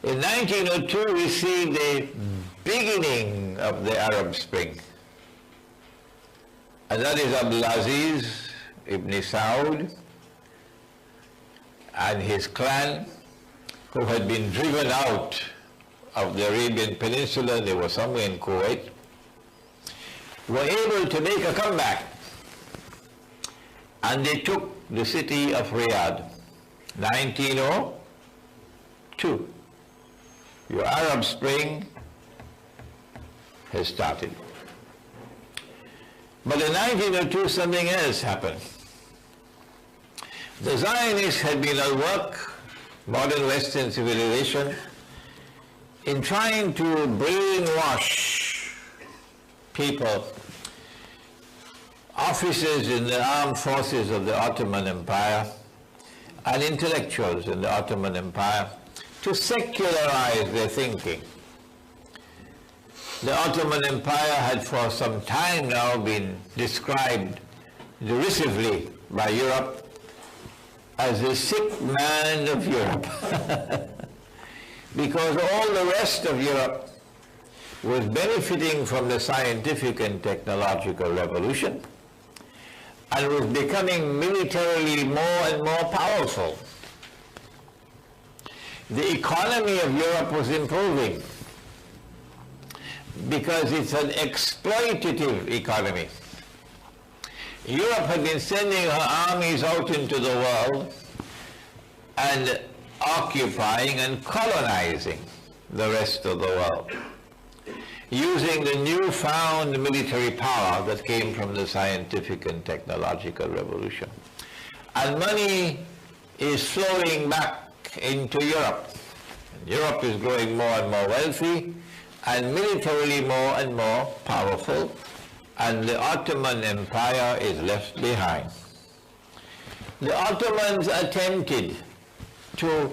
In 1902, we see the beginning of the Arab Spring. And that is Abdulaziz ibn Saud and his clan, who had been driven out of the Arabian Peninsula, they were somewhere in Kuwait, were able to make a comeback. And they took the city of Riyadh, 1902. Your Arab Spring has started. But in 1902, something else happened. The Zionists had been at work, modern Western civilization, in trying to brainwash people, officers in the armed forces of the Ottoman Empire, and intellectuals in the Ottoman Empire, to secularize their thinking. The Ottoman Empire had for some time now been described derisively by Europe as the sick man of Europe. Because all the rest of Europe was benefiting from the scientific and technological revolution and was becoming militarily more and more powerful. The economy of Europe was improving because it's an exploitative economy. Europe had been sending her armies out into the world and occupying and colonizing the rest of the world, using the newfound military power that came from the scientific and technological revolution. And money is flowing back into Europe. Europe is growing more and more wealthy and militarily more and more powerful, and the Ottoman Empire is left behind. The Ottomans attempted to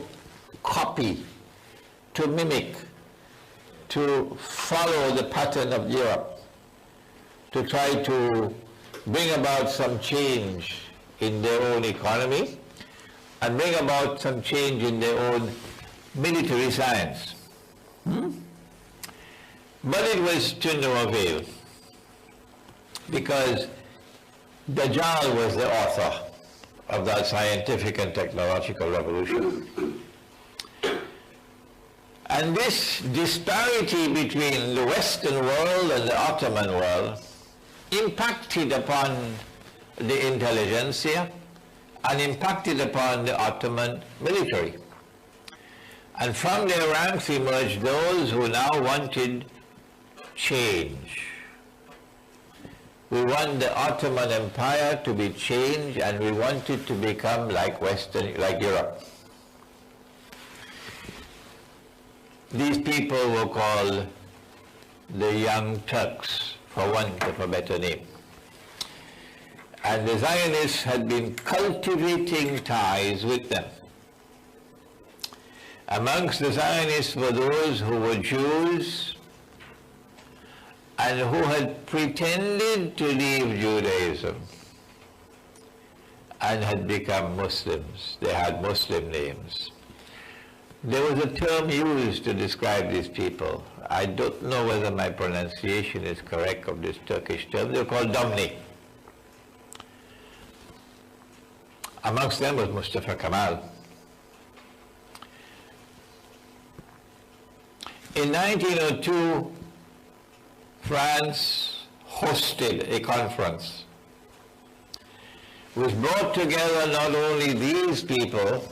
copy, to mimic, to follow the pattern of Europe, to try to bring about some change in their own economy and bring about some change in their own military science. But it was to no avail, because Dajjal was the author of that scientific and technological revolution. And this disparity between the Western world and the Ottoman world impacted upon the intelligentsia and impacted upon the Ottoman military. And from their ranks emerged those who now wanted change. We want the Ottoman Empire to be changed, and we want it to become like Europe. These people were called the Young Turks, for want of a better name. And the Zionists had been cultivating ties with them. Amongst the Zionists were those who were Jews and who had pretended to leave Judaism and had become Muslims. They had Muslim names. There was a term used to describe these people. I don't know whether my pronunciation is correct of this Turkish term. They're called Domni. Amongst them was Mustafa Kemal. In 1902, France hosted a conference which brought together not only these people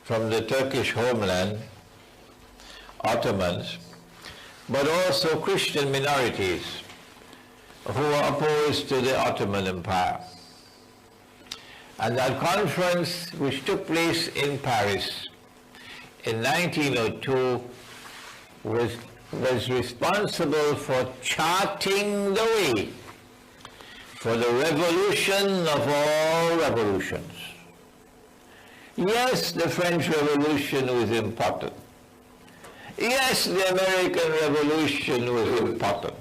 from the Turkish homeland, Ottomans, but also Christian minorities who were opposed to the Ottoman Empire. And that conference, which took place in Paris in 1902, was responsible for charting the way for the revolution of all revolutions. Yes, the French Revolution was important. Yes, the American Revolution was important.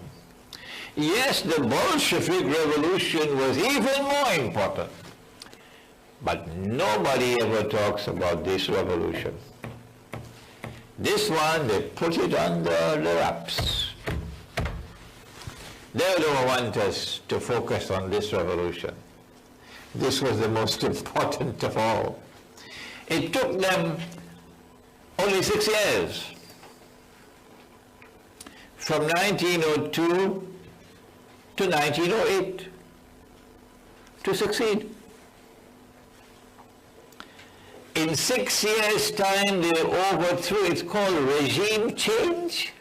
Yes, the Bolshevik Revolution was even more important. But nobody ever talks about this revolution. This one, they put it under the wraps. They don't want us to focus on this revolution. This was the most important of all. It took them only 6 years, from 1902 to 1908, to succeed. In 6 years' time, they overthrew, it's called regime change.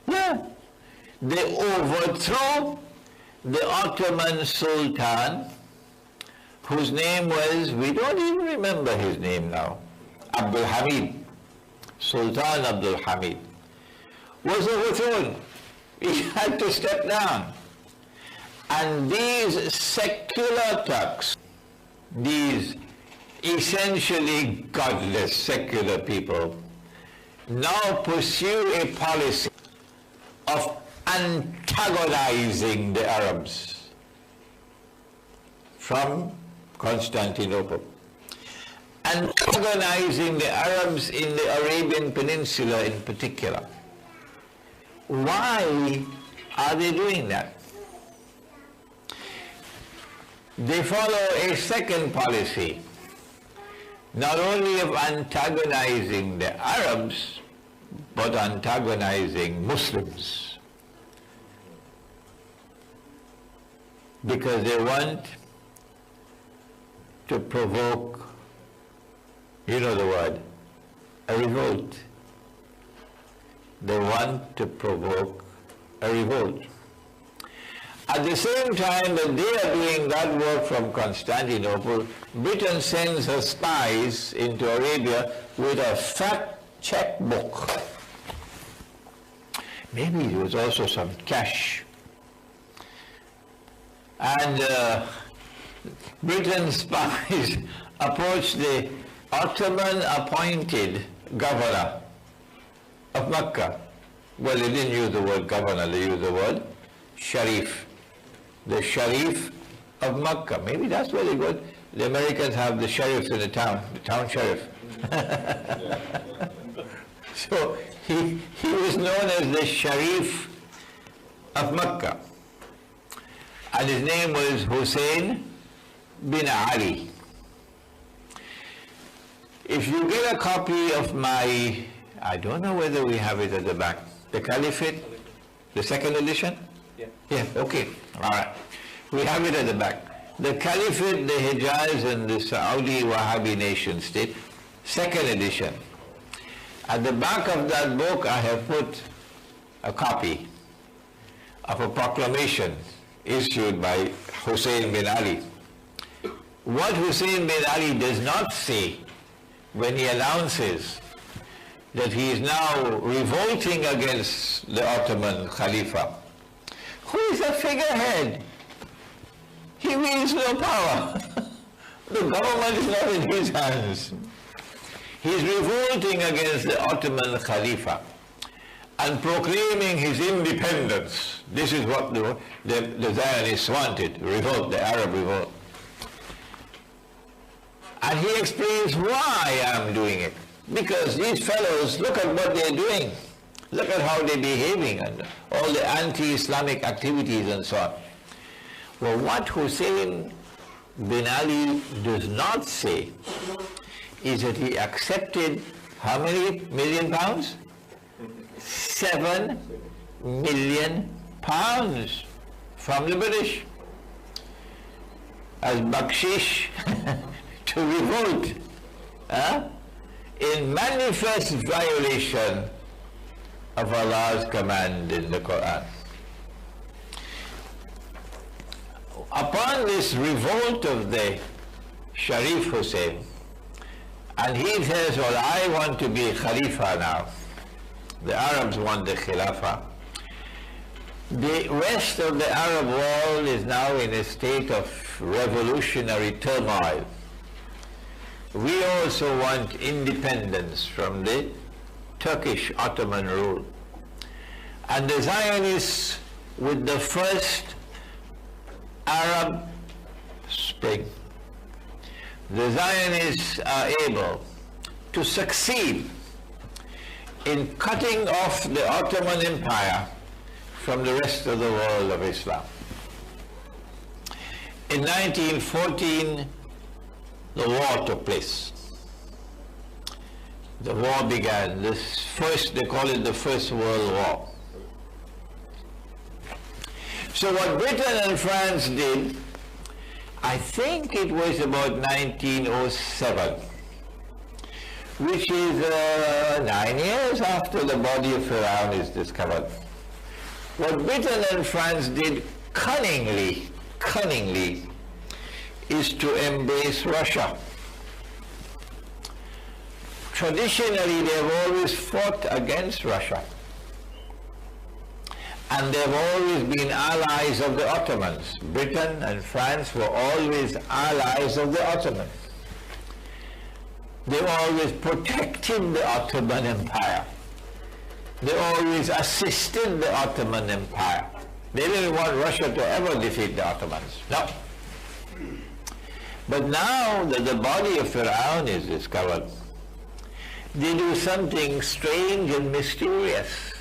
Yeah. They overthrew the Ottoman Sultan, whose name was, we don't even remember his name now, Abdul Hamid. Sultan Abdul Hamid was overthrown. He had to step down. And these secular Turks, these essentially godless secular people, now pursue a policy of antagonizing the Arabs from Constantinople. Antagonizing the Arabs in the Arabian Peninsula in particular. Why are they doing that? They follow a second policy, not only of antagonizing the Arabs, but antagonizing Muslims. Because they want to provoke, you know the word, a revolt. They want to provoke a revolt. At the same time that they are doing that work from Constantinople, Britain sends her spies into Arabia with a fat checkbook. Maybe there was also some cash. And Britain's spies approached the Ottoman appointed governor of Mecca. Well, they didn't use the word governor, they used the word Sharif. The Sharif of Mecca. Maybe that's where they got. The Americans have the sheriffs in the town sheriff. So he was known as the Sharif of Mecca. And his name was Hosein bin Ali. If you get a copy of my, I don't know whether we have it at the back, the Caliphate, the second edition? Yeah, okay, all right. We have it at the back. The Caliphate, the Hijaz and the Saudi Wahhabi nation state, second edition. At the back of that book, I have put a copy of a proclamation issued by Hosein bin Ali. What Hosein bin Ali does not say when he announces that he is now revolting against the Ottoman Khalifa, who is a figurehead. He wields no power. The government is not in his hands. He is revolting against the Ottoman Khalifa and proclaiming his independence. This is what the Zionists wanted, revolt, the Arab revolt. And he explains why I'm doing it. Because these fellows, look at what they're doing. Look at how they're behaving and all the anti-Islamic activities and so on. Well, what Hosein bin Ali does not say is that he accepted how many million pounds? 7 million pounds from the British as bakshish to revolt in manifest violation of Allah's command in the Quran. Upon this revolt of the Sharif Hussein, and he says, well, I want to be Khalifa now. The Arabs want the Khilafah. The rest of the Arab world is now in a state of revolutionary turmoil. We also want independence from the Turkish Ottoman rule. And the Zionists, with the first Arab Spring, the Zionists are able to succeed in cutting off the Ottoman Empire from the rest of the world of Islam. In 1914, the war took place. The war began. They call it the First World War. So what Britain and France did, I think it was about 1907, which is 9 years after the body of Pharaoh is discovered. What Britain and France did cunningly, is to embrace Russia. Traditionally, they've always fought against Russia. And they've always been allies of the Ottomans. Britain and France were always allies of the Ottomans. They always protected the Ottoman Empire. They always assisted the Ottoman Empire. They didn't want Russia to ever defeat the Ottomans. No. But now that the body of Pharaoh is discovered, they do something strange and mysterious.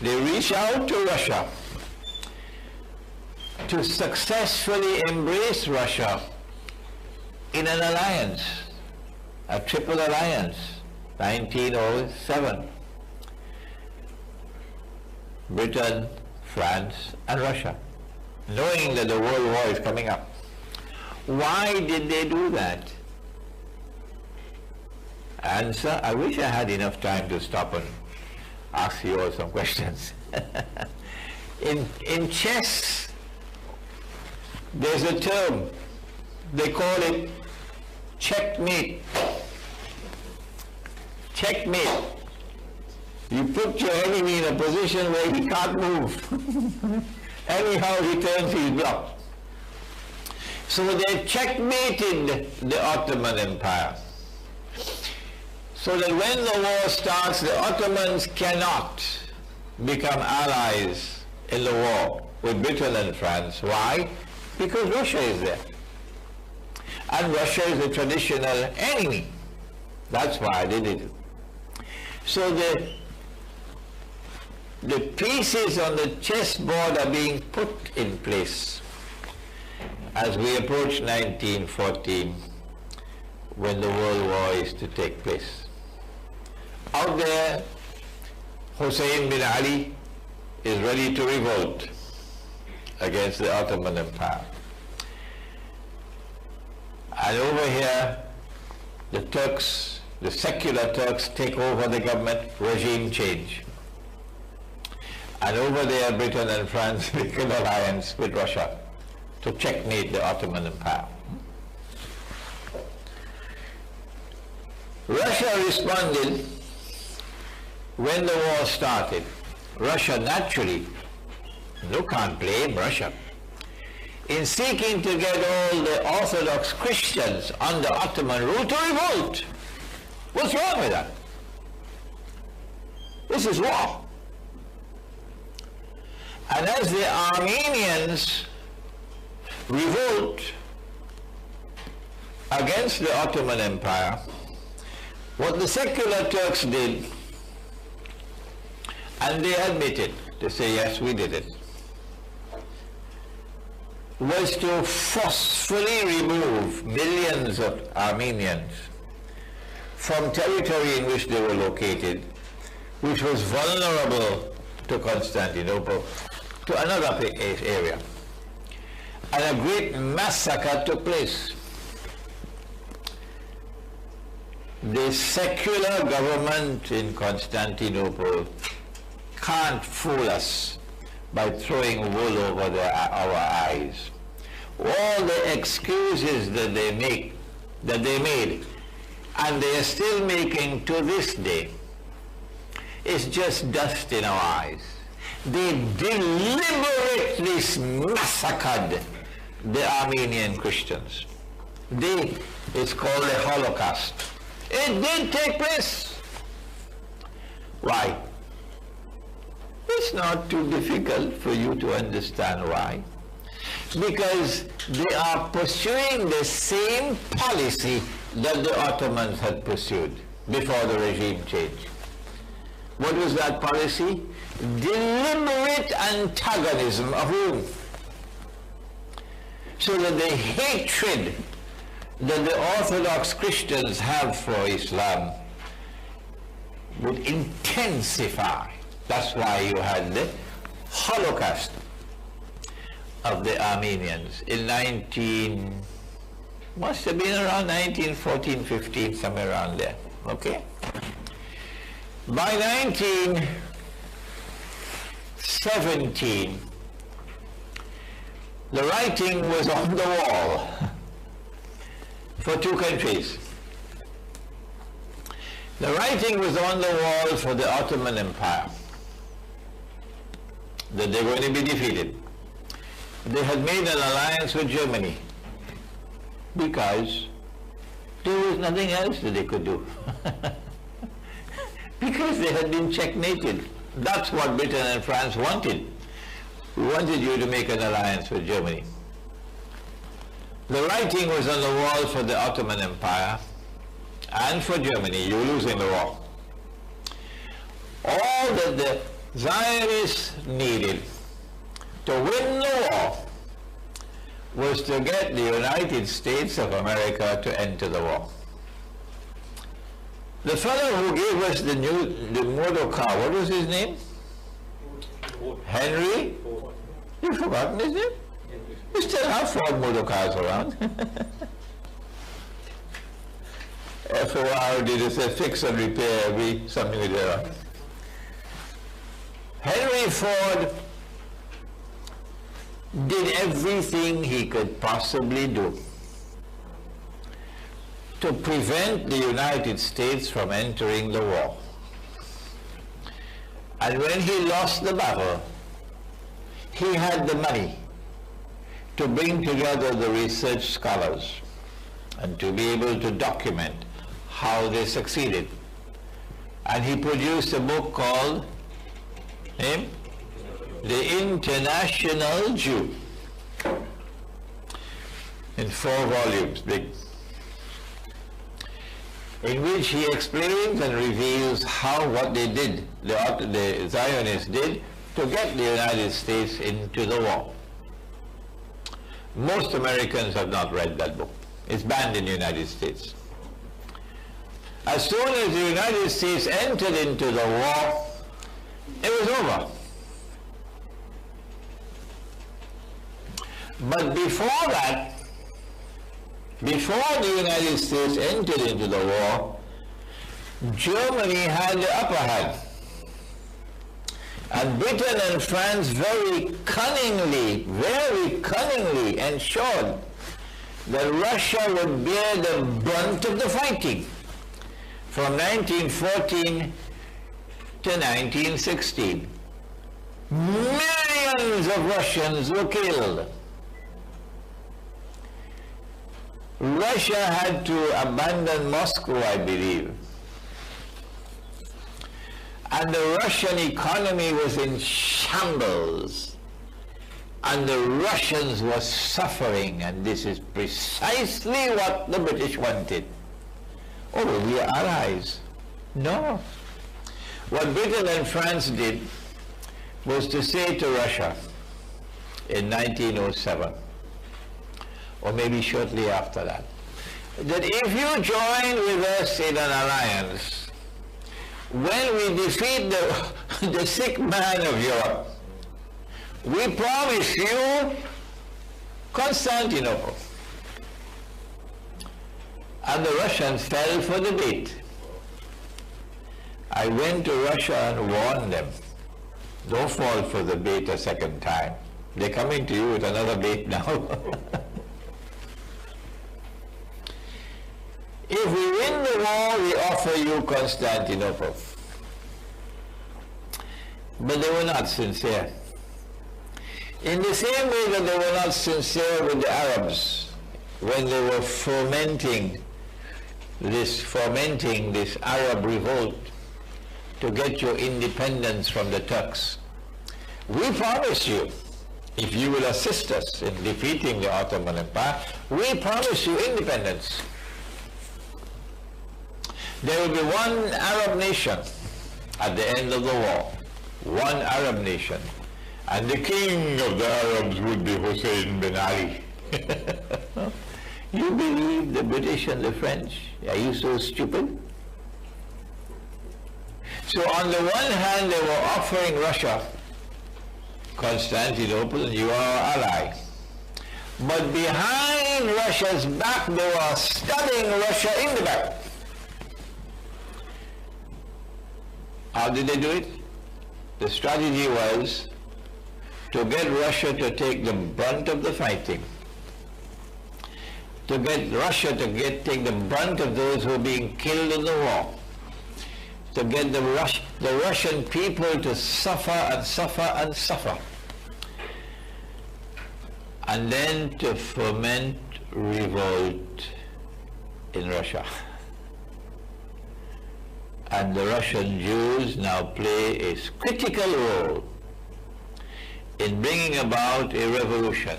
They reach out to Russia to successfully embrace Russia in an alliance, a triple alliance, 1907. Britain, France, and Russia, knowing that the World War is coming up. Why did they do that? Answer, I wish I had enough time to stop and ask you all some questions. In chess, there's a term, they call it checkmate. Checkmate. You put your enemy in a position where he can't move. Anyhow he turns, he's blocked. So they checkmated the Ottoman Empire. So that when the war starts, the Ottomans cannot become allies in the war with Britain and France. Why? Because Russia is there. And Russia is a traditional enemy. That's why they did it. So the pieces on the chessboard are being put in place as we approach 1914, when the World War is to take place. Out there, Hussein bin Ali is ready to revolt against the Ottoman Empire. And over here, the Turks, the secular Turks, take over the government, regime change. And over there, Britain and France make an alliance with Russia to checkmate the Ottoman Empire. Russia responded when the war started. Russia naturally, you can't blame Russia, in seeking to get all the Orthodox Christians under Ottoman rule to revolt. What's wrong with that? This is war. And as the Armenians revolt against the Ottoman Empire, what the secular Turks did, and they admitted, they say, yes, we did it, was to forcefully remove millions of Armenians from territory in which they were located, which was vulnerable to Constantinople, to another area. And a great massacre took place. The secular government in Constantinople can't fool us by throwing wool over our eyes. All the excuses that they made, and they are still making to this day, is just dust in our eyes. They deliberately massacred the Armenian Christians. It's called the Holocaust. It did take place. Why? It's not too difficult for you to understand why. Because they are pursuing the same policy that the Ottomans had pursued before the regime change. What was that policy? Deliberate antagonism of Rome. So that the hatred that the Orthodox Christians have for Islam would intensify. That's why you had the Holocaust of the Armenians in must have been around 1914, 15, somewhere around there. Okay? By 1917, the writing was on the wall for two countries. The writing was on the wall for the Ottoman Empire, that they were going to be defeated. They had made an alliance with Germany because there was nothing else that they could do. Because they had been checkmated. That's what Britain and France wanted. We wanted you to make an alliance with Germany. The writing was on the wall for the Ottoman Empire and for Germany. You were losing the war. All that the Zionists needed to win the war was to get the United States of America to enter the war. The fellow who gave us the motor car, what was his name? Henry? You've forgotten his name? We still have Ford motor cars around. FOR did a fix and repair, something with that. Henry Ford did everything he could possibly do to prevent the United States from entering the war. And when he lost the battle, he had the money to bring together the research scholars and to be able to document how they succeeded. And he produced a book called The International Jew, in 4 volumes, big, in which he explains and reveals what they did, the Zionists did, to get the United States into the war. Most Americans have not read that book. It's banned in the United States. As soon as the United States entered into the war, it was over. But before that, before the United States entered into the war, Germany had the upper hand. And Britain and France very cunningly ensured that Russia would bear the brunt of the fighting from 1914 to 1916. Millions of Russians were killed. Russia had to abandon Moscow, I believe. And the Russian economy was in shambles. And the Russians were suffering, and this is precisely what the British wanted. Oh, we are allies. No. What Britain and France did was to say to Russia in 1907, or maybe shortly after that if you join with us in an alliance, when we defeat the sick man of Europe, we promise you Constantinople. And the Russians fell for the bait. I went to Russia and warned them, don't fall for the bait a second time. They're coming to you with another bait now. If we win the war, we offer you Constantinople. But they were not sincere. In the same way that they were not sincere with the Arabs when they were fomenting this Arab revolt to get your independence from the Turks. We promise you, if you will assist us in defeating the Ottoman Empire, we promise you independence. There will be one Arab nation at the end of the war, one Arab nation, and the king of the Arabs would be Hussein bin Ali. You believe the British and the French? Are you so stupid? So on the one hand, they were offering Russia Constantinople, and you are our ally. But behind Russia's back, they were stabbing Russia in the back. How did they do it? The strategy was to get Russia to take the brunt of the fighting, to get Russia to take the brunt of those who were being killed in the war, to get the Russian people to suffer and suffer and suffer, and then to foment revolt in Russia. And the Russian Jews now play a critical role in bringing about a revolution.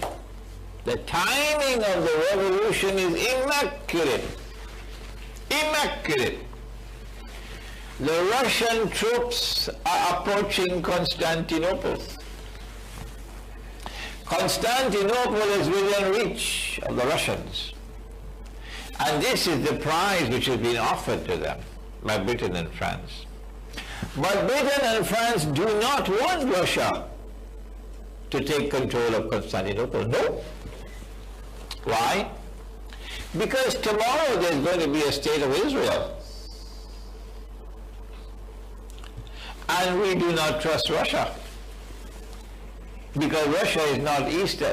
The timing of the revolution is immaculate. Immaculate. The Russian troops are approaching Constantinople. Constantinople is within reach of the Russians. And this is the prize which has been offered to them by Britain and France. But Britain and France do not want Russia to take control of Constantinople. No. Why? Because tomorrow there's going to be a state of Israel. And we do not trust Russia. Because Russia is not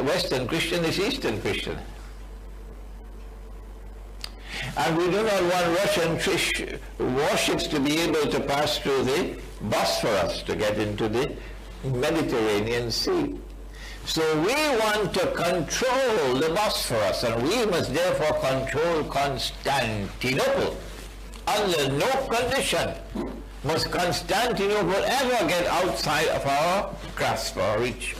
Western Christian, it's Eastern Christian. And we do not want Russian warships to be able to pass through the Bosphorus to get into the Mediterranean Sea. So we want to control the Bosphorus, and we must therefore control Constantinople. Under no condition must Constantinople ever get outside of our grasp or reach.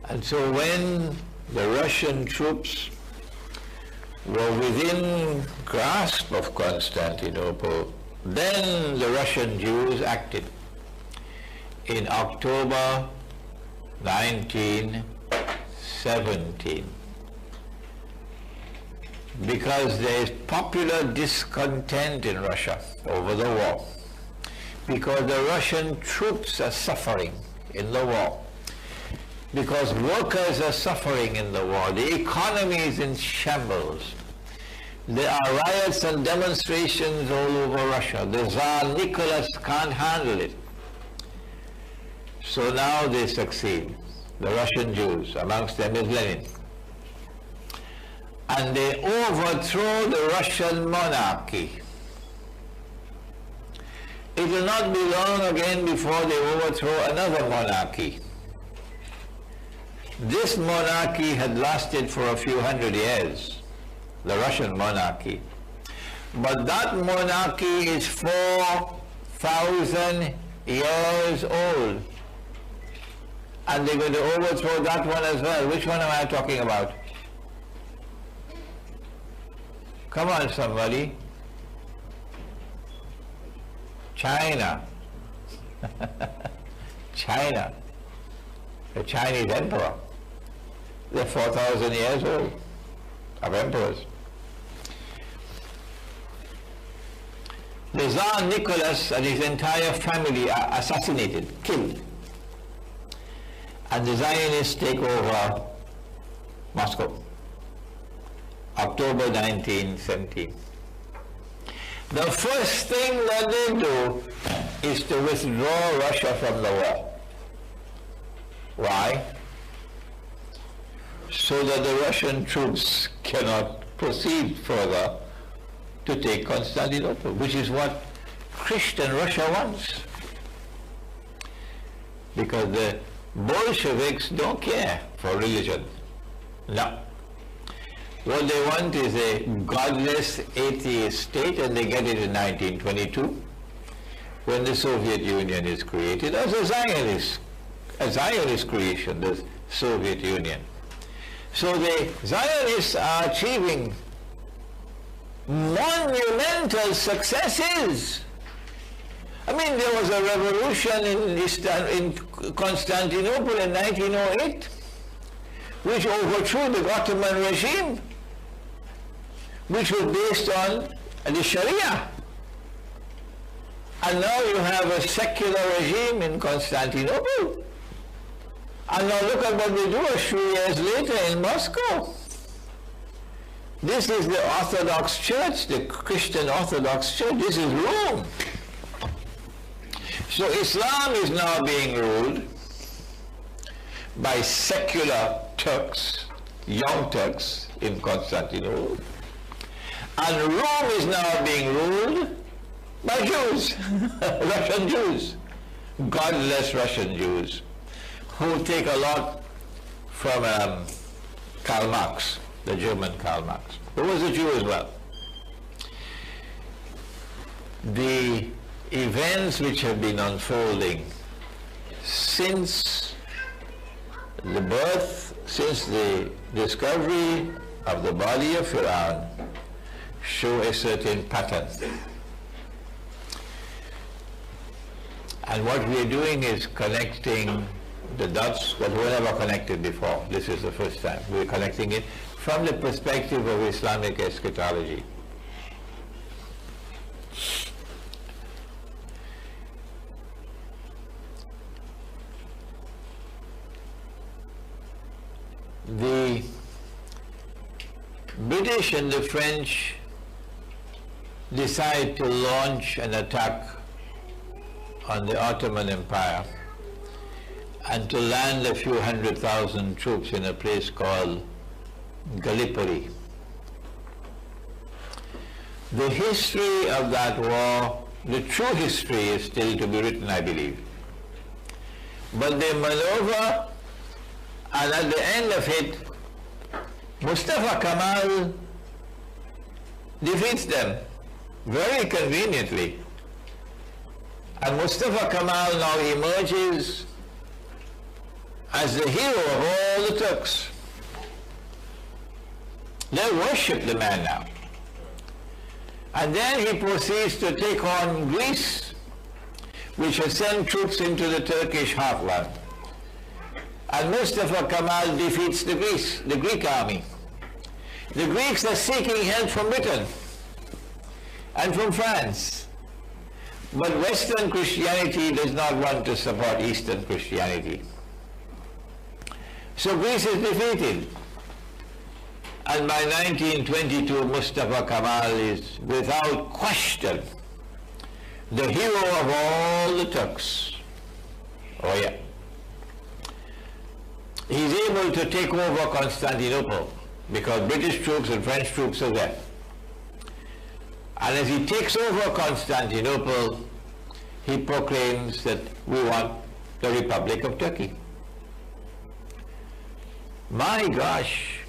And so when the Russian troops were within grasp of Constantinople, then the Russian Jews acted in October 1917. Because there is popular discontent in Russia over the war. Because the Russian troops are suffering in the war. Because workers are suffering in the war. The economy is in shambles. There are riots and demonstrations all over Russia. The Tsar Nicholas can't handle it. So now they succeed, the Russian Jews, amongst them is Lenin. And they overthrow the Russian monarchy. It will not be long again before they overthrow another monarchy. This monarchy had lasted for a few hundred years, the Russian monarchy. But that monarchy is 4,000 years old. And they're going to overthrow that one as well. Which one am I talking about? Come on, somebody. China. China. The Chinese emperor. They're 4,000 years old of emperors. The Tsar Nicholas and his entire family are assassinated, killed. And the Zionists take over Moscow. October 1917. The first thing that they do is to withdraw Russia from the war. Why? So that the Russian troops cannot proceed further to take Constantinople, which is what Christian Russia wants. Because the Bolsheviks don't care for religion. No. What they want is a godless atheist state, and they get it in 1922 when the Soviet Union is created as a Zionist creation, the Soviet Union. So the Zionists are achieving monumental successes. I mean, there was a revolution in Constantinople in 1908, which overthrew the Ottoman regime, which was based on the Sharia. And now you have a secular regime in Constantinople. And now look at what we do a few years later in Moscow. This is the Orthodox Church, the Christian Orthodox Church. This is Rome. So Islam is now being ruled by secular Turks, young Turks in Constantinople. And Rome is now being ruled by Jews, Russian Jews, godless Russian Jews, who take a lot from Karl Marx, the German Karl Marx, who was a Jew as well. The events which have been unfolding since the birth, since the discovery of the body of Fir'aun, show a certain pattern. And what we are doing is connecting the dots that were never connected before. This is the first time. We are connecting it from the perspective of Islamic eschatology. The British and the French decide to launch an attack on the Ottoman Empire and to land a few 100,000 troops in a place called Gallipoli. The history of that war, the true history, is still to be written, I believe. But they maneuver, and at the end of it, Mustafa Kemal defeats them very conveniently. And Mustafa Kemal now emerges as the hero of all the Turks. They worship the man now. And then he proceeds to take on Greece, which has sent troops into the Turkish heartland. And Mustafa Kemal defeats the Greek army. The Greeks are seeking help from Britain and from France. But Western Christianity does not want to support Eastern Christianity. So Greece is defeated. And by 1922, Mustafa Kemal is, without question, the hero of all the Turks. Oh yeah. He's able to take over Constantinople because British troops and French troops are there. And as he takes over Constantinople, he proclaims that we want the Republic of Turkey. My gosh,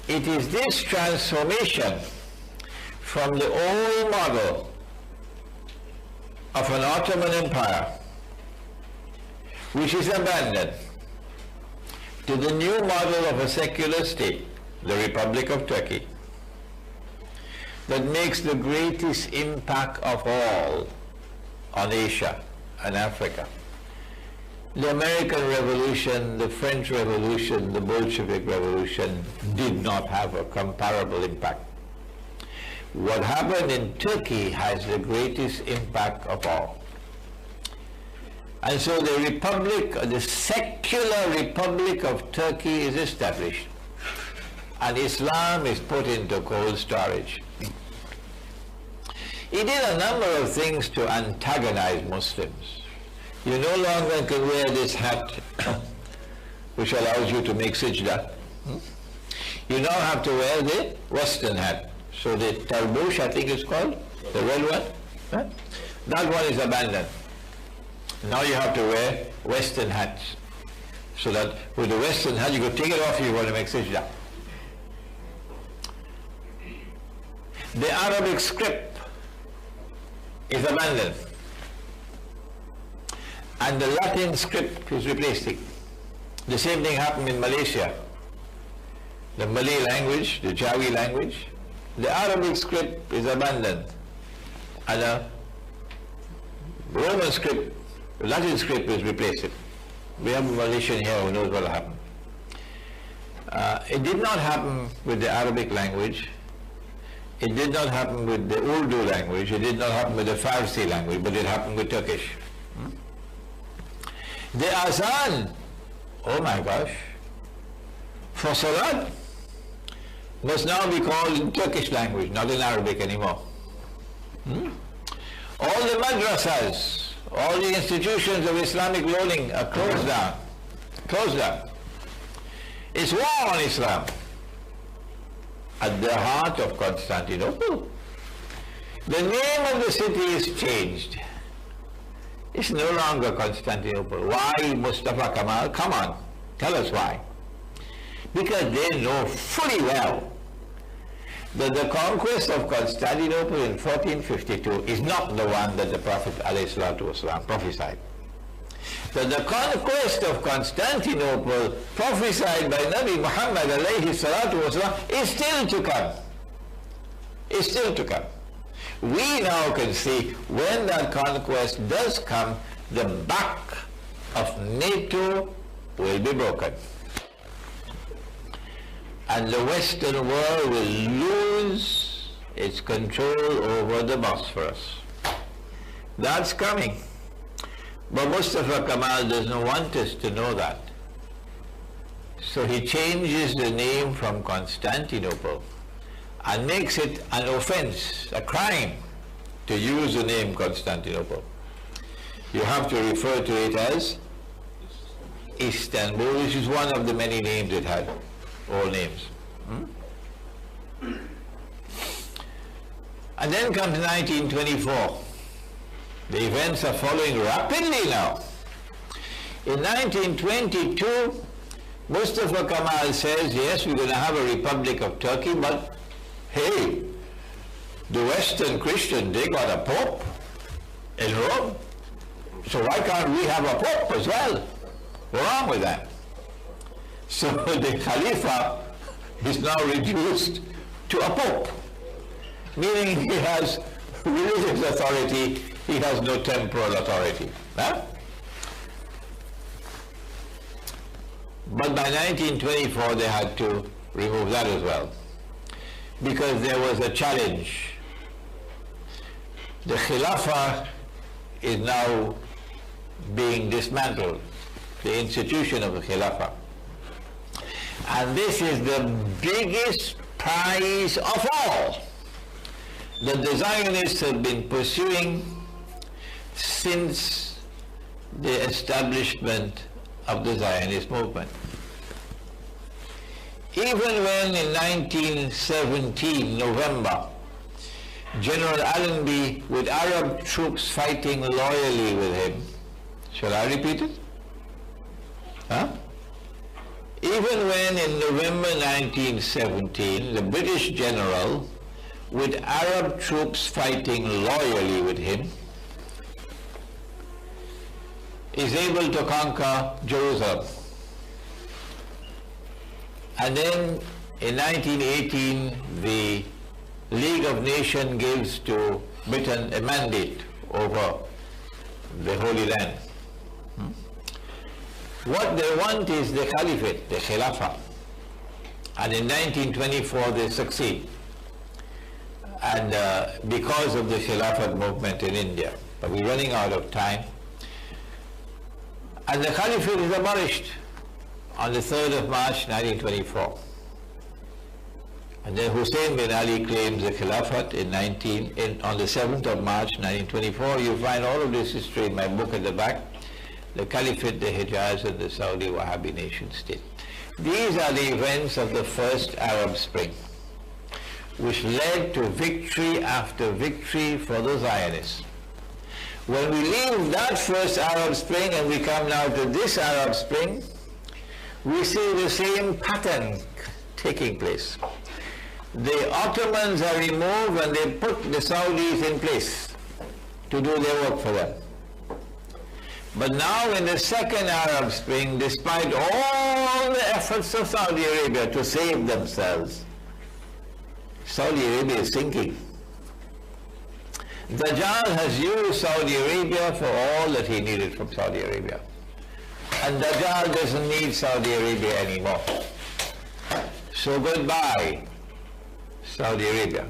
it is this transformation from the old model of an Ottoman Empire, which is abandoned, to the new model of a secular state, the Republic of Turkey, that makes the greatest impact of all on Asia and Africa. The American Revolution, the French Revolution, the Bolshevik Revolution did not have a comparable impact. What happened in Turkey has the greatest impact of all. And so the Republic, the secular Republic of Turkey is established. And Islam is put into cold storage. He did a number of things to antagonize Muslims. You no longer can wear this hat which allows you to make sajda. You now have to wear the Western hat. So the tarbush, I think it's called, the red one, huh? That one is abandoned. Now you have to wear Western hats. So that with the Western hat, you could take it off if you want to make sajda. The Arabic script is abandoned. And the Latin script is replaced. The same thing happened in Malaysia. The Malay language, the Jawi language, the Arabic script is abandoned and a Roman script, Latin script is replaced. We have a Malaysian here who knows what will happen. It did not happen with the Arabic language. It did not happen with the Urdu language. It did not happen with the Farsi language, but it happened with Turkish. The Azan, oh my gosh, for Salat must now be called in Turkish language, not in Arabic anymore. All the madrasas, all the institutions of Islamic learning are closed down. Closed down. It's war on Islam. At the heart of Constantinople. The name of the city is changed. It's no longer Constantinople. Why Mustafa Kemal? Come on, tell us why. Because they know fully well that the conquest of Constantinople in 1452 is not the one that the Prophet ﷺ prophesied. That the conquest of Constantinople prophesied by Nabi Muhammad ﷺ is still to come. Is still to come. We now can see when that conquest does come, the back of NATO will be broken. And the Western world will lose its control over the Bosphorus. That's coming. But Mustafa Kemal doesn't want us to know that. So he changes the name from Constantinople and makes it an offense, a crime, to use the name Constantinople. You have to refer to it as Istanbul, which is one of the many names it had, all names. And then comes 1924. The events are following rapidly now. In 1922, Mustafa Kemal says, yes, we're going to have a Republic of Turkey, but hey, the Western Christians, they got a Pope in Rome. So why can't we have a Pope as well? What's wrong with that? So the Khalifa is now reduced to a Pope, meaning he has religious authority, he has no temporal authority. Huh? But by 1924 they had to remove that as well, because there was a challenge. The Khilafah is now being dismantled, the institution of the Khilafah. And this is the biggest prize of all that the Zionists have been pursuing since the establishment of the Zionist movement. Even when in 1917, November, General Allenby, with Arab troops fighting loyally with him, shall I repeat it? Huh? Even when in November 1917, the British general, with Arab troops fighting loyally with him, is able to conquer Jerusalem. And then in 1918, the League of Nations gives to Britain a mandate over the Holy Land. What they want is the Caliphate, the Khilafah. And in 1924 they succeed. And because of the Khilafat movement in India. But we're running out of time. And the Caliphate is abolished on the 3rd of March 1924. And then Hussein bin Ali claims the Khilafat on the 7th of March 1924. You find all of this history in my book at the back. The Caliphate, the Hijaz, and the Saudi Wahhabi nation state. These are the events of the first Arab Spring, which led to victory after victory for the Zionists. When we leave that first Arab Spring and we come now to this Arab Spring, we see the same pattern taking place. The Ottomans are removed and they put the Saudis in place to do their work for them. But now in the second Arab Spring, despite all the efforts of Saudi Arabia to save themselves, Saudi Arabia is sinking. Dajjal has used Saudi Arabia for all that he needed from Saudi Arabia. And Dajjal doesn't need Saudi Arabia anymore. So goodbye, Saudi Arabia.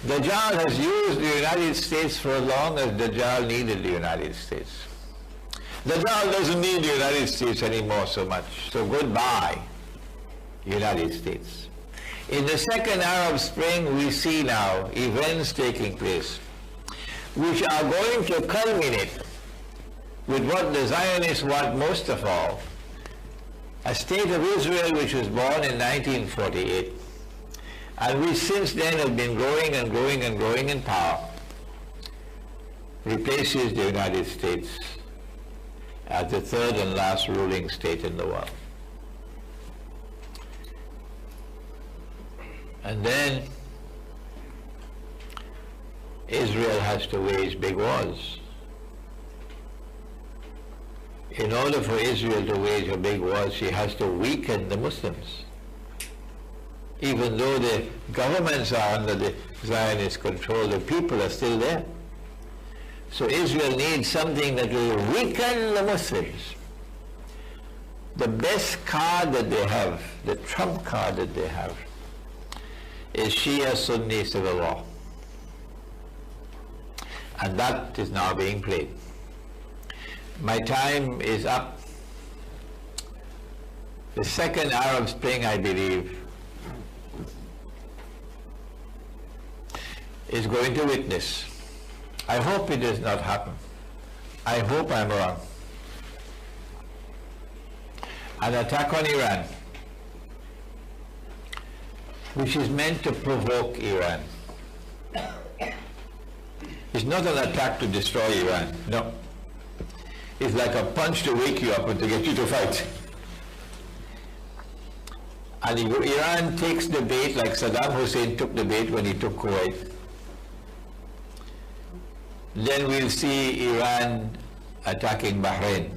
Dajjal has used the United States for as long as Dajjal needed the United States. Dajjal doesn't need the United States anymore so much. So goodbye, United States. In the second Arab Spring, we see now events taking place which are going to culminate with what the Zionists want most of all, a state of Israel which was born in 1948 and which since then has been growing and growing and growing in power, replaces the United States as the third and last ruling state in the world. And then Israel has to wage big wars. In order for Israel to wage a big war, she has to weaken the Muslims. Even though the governments are under the Zionist control, the people are still there. So Israel needs something that will weaken the Muslims. The best card that they have, the trump card that they have, is Shia-Sunni civil war. And that is now being played. My time is up. The second Arab Spring, I believe, is going to witness. I hope it does not happen. I hope I'm wrong. An attack on Iran, which is meant to provoke Iran. It's not an attack to destroy Iran, no. It's like a punch to wake you up and to get you to fight. And if Iran takes the bait like Saddam Hussein took the bait when he took Kuwait, then we'll see Iran attacking Bahrain.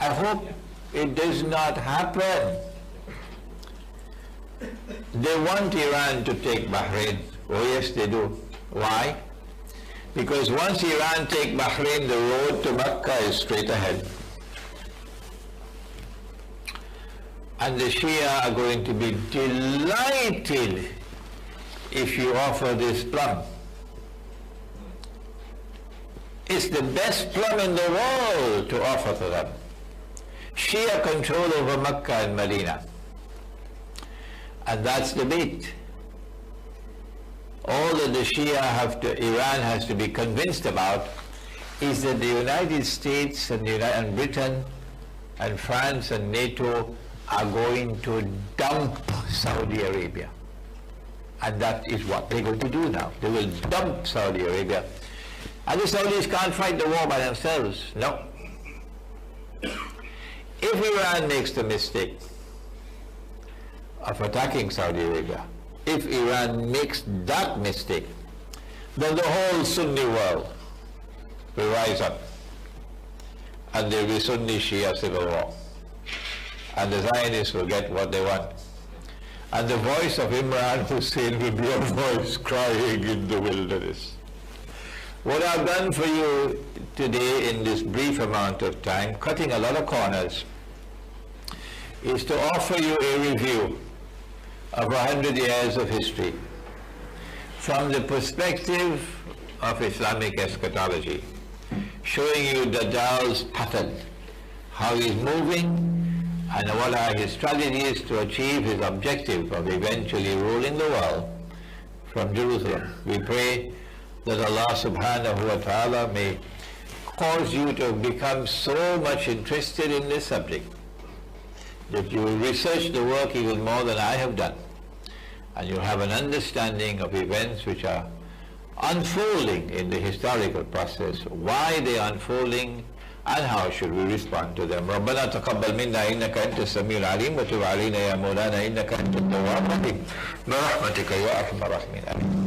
I hope it does not happen. They want Iran to take Bahrain. Oh yes, they do. Why? Because once Iran take Bahrain, the road to Mecca is straight ahead. And the Shia are going to be delighted if you offer this plum. It's the best plum in the world to offer to them. Shia control over Mecca and Medina. And that's the bait. All that the Shia Iran has to be convinced about is that the United States and Britain and France and NATO are going to dump Saudi Arabia. And that is what they're going to do now. They will dump Saudi Arabia. And the Saudis can't fight the war by themselves. No. If Iran makes the mistake of attacking Saudi Arabia, if Iran makes that mistake, then the whole Sunni world will rise up and there will be Sunni Shia civil war. And the Zionists will get what they want. And the voice of Imran Hosein will be a voice crying in the wilderness. What I've done for you today in this brief amount of time, cutting a lot of corners, is to offer you a review of 100 years of history from the perspective of Islamic eschatology, showing you Dajjal's pattern, how he's moving, and what are his strategies to achieve his objective of eventually ruling the world from Jerusalem. We pray that Allah subhanahu wa ta'ala may cause you to become so much interested in this subject that you will research the work even more than I have done, and you'll have an understanding of events which are unfolding in the historical process, why they are unfolding, and how should we respond to them. ربنا تقبل منا إنك أنت السميع العليم وتب علينا يا مولانا إنك أنت التواب الرحيم برحمتك يا أرحم الراحمين.